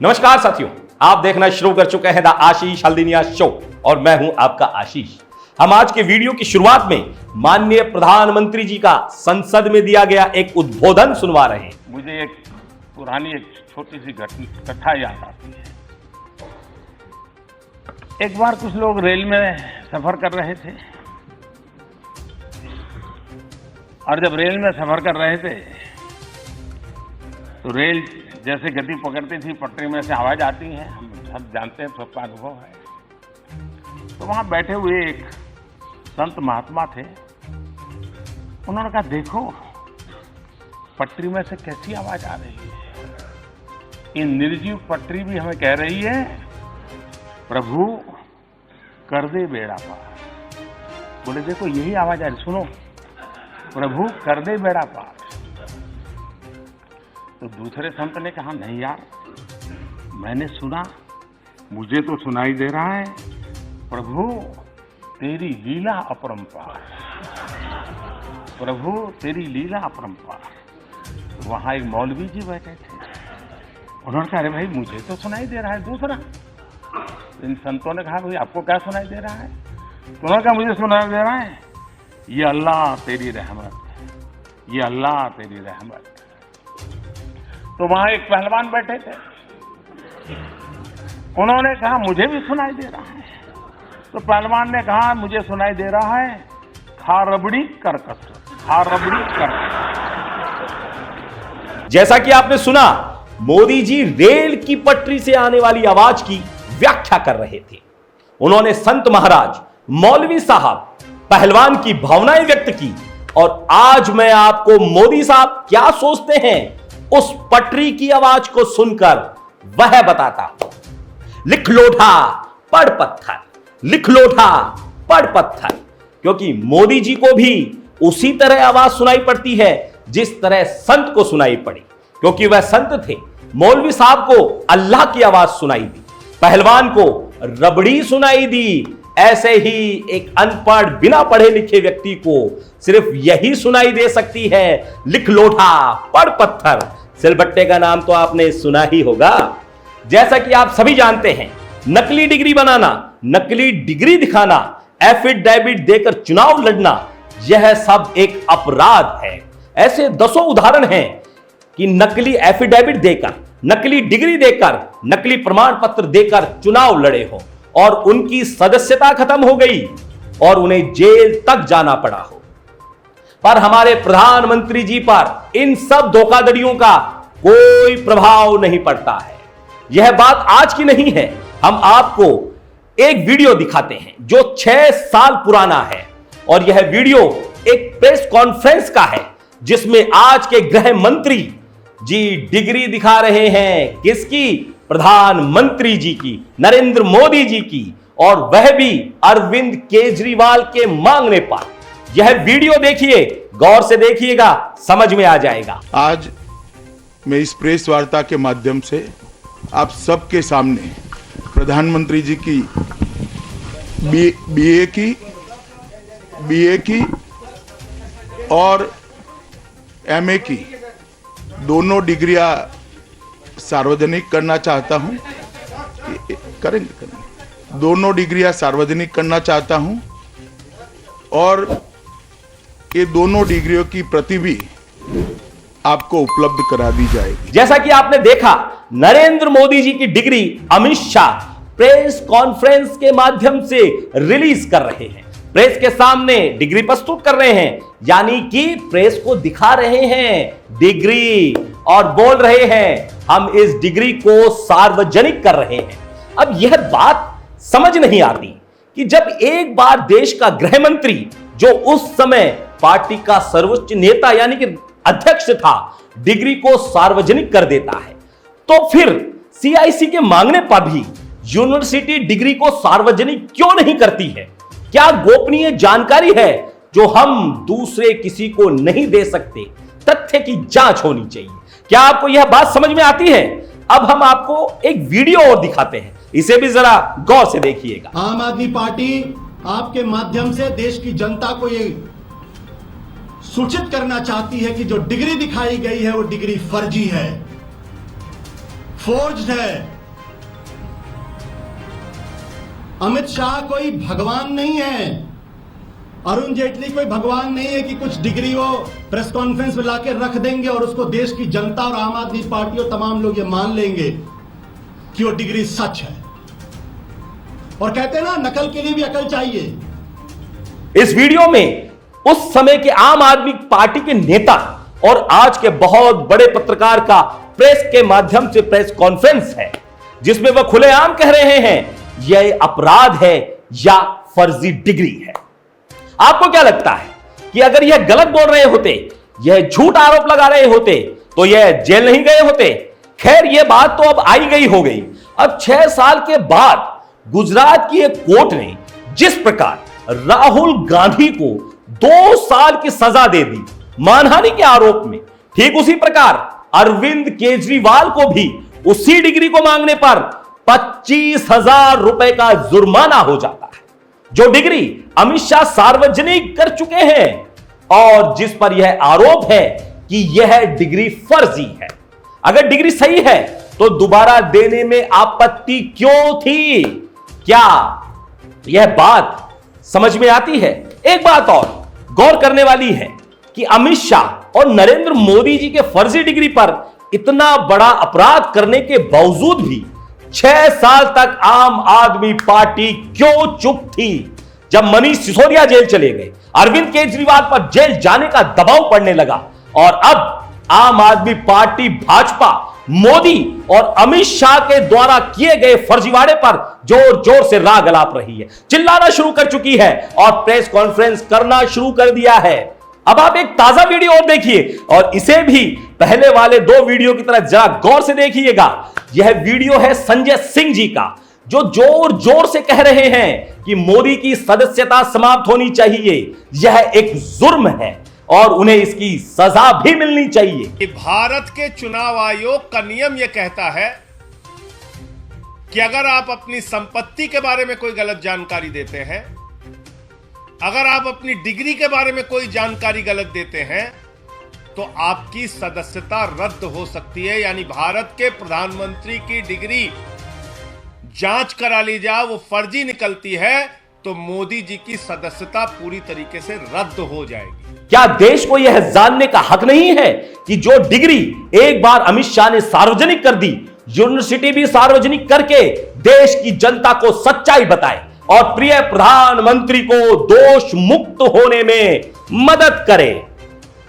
नमस्कार साथियों, आप देखना शुरू कर चुके हैं द आशीष हल्दीनिया शो और मैं हूं आपका आशीष। हम आज के वीडियो की शुरुआत में माननीय प्रधानमंत्री जी का संसद में दिया गया एक उद्बोधन सुनवा रहे हैं। मुझे एक पुरानी छोटी सी कथा याद आती है। एक बार कुछ लोग रेल में सफर कर रहे थे और जब रेल में सफर कर रहे थे तो रेल जैसे गति पकड़ती थी, पटरी में से आवाज आती है, हम सब जानते हैं, सबका अनुभव है। तो वहां बैठे हुए एक संत महात्मा थे। उन्होंने कहा, देखो पटरी में से कैसी आवाज आ रही है। ये निर्जीव पटरी भी हमें कह रही है, प्रभु कर दे बेड़ा पार। बोले देखो यही आवाज आ रही, सुनो, प्रभु कर दे बेड़ा पार। तो दूसरे संत ने कहा, नहीं यार, मैंने सुना, मुझे तो सुनाई दे रहा है, प्रभु तेरी लीला अपरंपार, प्रभु तेरी लीला अपरंपार। वहां एक मौलवी जी बैठे थे। उन्होंने कहा, अरे भाई मुझे तो सुनाई दे रहा है दूसरा। इन संतों ने कहा, भाई आपको क्या सुनाई दे रहा है? उन्होंने कहा, मुझे सुनाई दे रहा है, ये अल्लाह तेरी रहमत, ये अल्लाह तेरी रहमत। तो वहां एक पहलवान बैठे थे। उन्होंने कहा, मुझे भी सुनाई दे रहा है। तो पहलवान ने कहा, मुझे सुनाई दे रहा है, खा रबड़ी कर कसरत, खा रबड़ी कर कसरत। जैसा कि आपने सुना, मोदी जी रेल की पटरी से आने वाली आवाज की व्याख्या कर रहे थे। उन्होंने संत महाराज, मौलवी साहब, पहलवान की भावनाएं व्यक्त की। और आज मैं आपको मोदी साहब क्या सोचते हैं उस पटरी की आवाज को सुनकर वह बताता हूं। लिख लोढ़ा पढ़ पत्थर, लिख लोढ़ा पढ़ पत्थर। क्योंकि मोदी जी को भी उसी तरह आवाज सुनाई पड़ती है जिस तरह संत को सुनाई पड़ी, क्योंकि वह संत थे। मौलवी साहब को अल्लाह की आवाज सुनाई दी, पहलवान को रबड़ी सुनाई दी। ऐसे ही एक अनपढ़, बिना पढ़े लिखे व्यक्ति को सिर्फ यही सुनाई दे सकती है, लिख लोढ़ा पढ़ पत्थर। सिलबट्टे का नाम तो आपने सुना ही होगा। जैसा कि आप सभी जानते हैं, नकली डिग्री बनाना, नकली डिग्री दिखाना, एफिडेविट देकर चुनाव लड़ना, यह सब एक अपराध है। ऐसे दसों उदाहरण हैं कि नकली एफिडेविट देकर, नकली डिग्री देकर, नकली प्रमाण पत्र देकर चुनाव लड़े हो और उनकी सदस्यता खत्म हो गई और उन्हें जेल तक जाना पड़ा हो। पर हमारे प्रधानमंत्री जी पर इन सब धोखाधड़ियों का कोई प्रभाव नहीं पड़ता है। यह बात आज की नहीं है। हम आपको एक वीडियो दिखाते हैं जो 6 साल पुराना है और यह वीडियो एक प्रेस कॉन्फ्रेंस का है जिसमें आज के गृह मंत्री जी डिग्री दिखा रहे हैं। किसकी? प्रधानमंत्री जी की, नरेंद्र मोदी जी की, और वह भी अरविंद केजरीवाल के मांगने पर। यह वीडियो देखिए, गौर से देखिएगा, समझ में आ जाएगा। आज मैं इस प्रेस वार्ता के माध्यम से आप सबके सामने प्रधानमंत्री जी की बीए की और एमए की दोनों डिग्रियां सार्वजनिक करना चाहता हूं। करेंगे दोनों डिग्रियां सार्वजनिक करना चाहता हूं और ये दोनों डिग्रियों की प्रति भी आपको उपलब्ध करा दी जाएगी। जैसा कि आपने देखा, नरेंद्र मोदी जी की degree Amit Shah press conference के माध्यम से रिलीज कर रहे हैं। प्रेस के सामने डिग्री प्रस्तुत कर रहे हैं, यानी कि प्रेस को दिखा रहे हैं डिग्री और बोल रहे हैं, हम इस डिग्री को सार्वजनिक कर रहे हैं। अब यह बात समझ नहीं आती कि जब एक बार देश का गृह मंत्री, जो उस समय पार्टी का सर्वोच्च नेता यानी कि अध्यक्ष था, डिग्री को सार्वजनिक कर देता है, तो फिर सीआईसी के मांगने पर भी यूनिवर्सिटी डिग्री को सार्वजनिक क्यों नहीं करती है? क्या गोपनीय जानकारी है जो हम दूसरे किसी को नहीं दे सकते? तथ्य की जांच होनी चाहिए। क्या आपको यह बात समझ में आती है? अब हम आपको एक वीडियो और दिखाते हैं, इसे भी जरा गौर से देखिएगा। आम आदमी पार्टी आपके माध्यम से देश की जनता को ये सूचित करना चाहती है कि जो डिग्री दिखाई गई है वो डिग्री फर्जी है। फोर्ज्ड है। अमित शाह कोई भगवान नहीं है, अरुण जेटली कोई भगवान नहीं है कि कुछ डिग्री वो प्रेस कॉन्फ्रेंस में लाके रख देंगे और उसको देश की जनता और आम आदमी पार्टी और तमाम लोग ये मान लेंगे कि वो डिग्री सच है। और कहते हैं ना, नकल के लिए भी अकल चाहिए। इस वीडियो में उस समय के आम आदमी पार्टी के नेता और आज के बहुत बड़े पत्रकार का प्रेस के माध्यम से प्रेस कॉन्फ्रेंस है, जिसमें वह खुलेआम कह रहे हैं यह अपराध है या फर्जी डिग्री है। आपको क्या लगता है कि अगर यह गलत बोल रहे होते, यह झूठ आरोप लगा रहे होते, तो यह जेल नहीं गए होते? खैर, यह बात तो अब आई गई हो गई। अब 6 साल के बाद गुजरात की एक कोर्ट ने जिस प्रकार राहुल गांधी को 2 साल की सजा दे दी मानहानि के आरोप में, ठीक उसी प्रकार अरविंद केजरीवाल को भी उसी डिग्री को मांगने पर 25,000 रुपए का जुर्माना हो जाता है, जो डिग्री अमित शाह सार्वजनिक कर चुके हैं और जिस पर यह आरोप है कि यह डिग्री फर्जी है। अगर डिग्री सही है तो दोबारा देने में आपत्ति क्यों थी? क्या यह बात समझ में आती है? एक बात और गौर करने वाली है कि अमित शाह और नरेंद्र मोदी जी के फर्जी डिग्री पर इतना बड़ा अपराध करने के बावजूद भी 6 साल तक आम आदमी पार्टी क्यों चुप थी? जब मनीष सिसोदिया जेल चले गए, अरविंद केजरीवाल पर जेल जाने का दबाव पड़ने लगा और अब आम आदमी पार्टी भाजपा मोदी और अमित शाह के द्वारा किए गए फर्जीवाड़े पर जोर जोर से राग अलाप रही है, चिल्लाना शुरू कर चुकी है और प्रेस कॉन्फ्रेंस करना शुरू कर दिया है। अब आप एक ताजा वीडियो और देखिए और इसे भी पहले वाले 2 वीडियो की तरह जरा गौर से देखिएगा। यह वीडियो है संजय सिंह जी का, जो जोर जोर से कह रहे हैं कि मोदी की सदस्यता समाप्त होनी चाहिए, यह एक जुर्म है और उन्हें इसकी सजा भी मिलनी चाहिए। कि भारत के चुनाव आयोग का नियम यह कहता है कि अगर आप अपनी संपत्ति के बारे में कोई गलत जानकारी देते हैं, अगर आप अपनी डिग्री के बारे में कोई जानकारी गलत देते हैं, तो आपकी सदस्यता रद्द हो सकती है। यानी भारत के प्रधानमंत्री की डिग्री जांच करा ली जाए, वो फर्जी निकलती है तो मोदी जी की सदस्यता पूरी तरीके से रद्द हो जाएगी। क्या देश को यह जानने का हक नहीं है कि जो डिग्री एक बार अमित शाह ने सार्वजनिक कर दी, यूनिवर्सिटी भी सार्वजनिक करके देश की जनता को सच्चाई बताए और प्रिय प्रधानमंत्री को दोष मुक्त होने में मदद करे?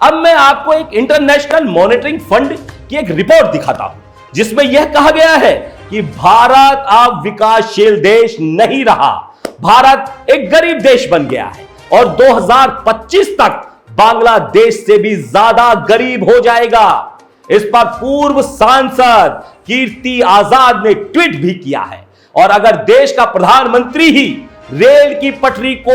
अब मैं आपको एक इंटरनेशनल मॉनिटरिंग फंड की एक रिपोर्ट दिखाता हूं, जिसमें यह कहा गया है कि भारत अब विकासशील देश नहीं रहा, भारत एक गरीब देश बन गया है और 2025 तक बांग्लादेश से भी ज्यादा गरीब हो जाएगा। इस पर पूर्व सांसद कीर्ति आजाद ने ट्वीट भी किया है। और अगर देश का प्रधानमंत्री ही रेल की पटरी को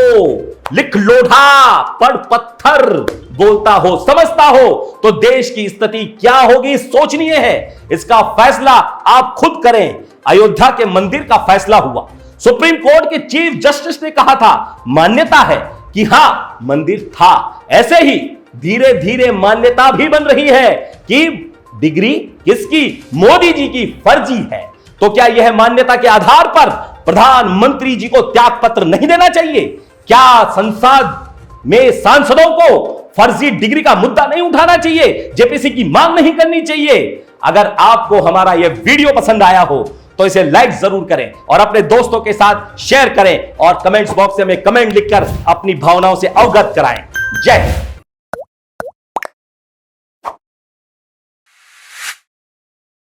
लिख लोढ़ा पड़ पत्थर बोलता हो, समझता हो, तो देश की स्थिति क्या होगी सोचनीय है। इसका फैसला आप खुद करें। अयोध्या के मंदिर का फैसला हुआ, सुप्रीम कोर्ट के चीफ जस्टिस ने कहा था मान्यता है कि हां मंदिर था। ऐसे ही धीरे धीरे मान्यता भी बन रही है कि डिग्री किसकी? मोदी जी की फर्जी है। तो क्या यह मान्यता के आधार पर प्रधानमंत्री जी को त्याग पत्र नहीं देना चाहिए? क्या संसद में सांसदों को फर्जी डिग्री का मुद्दा नहीं उठाना चाहिए? जेपीसी की मांग नहीं करनी चाहिए? अगर आपको हमारा यह वीडियो पसंद आया हो तो इसे लाइक जरूर करें और अपने दोस्तों के साथ शेयर करें और कमेंट्स बॉक्स में कमेंट लिखकर अपनी भावनाओं से अवगत कराएं। जय हिंद।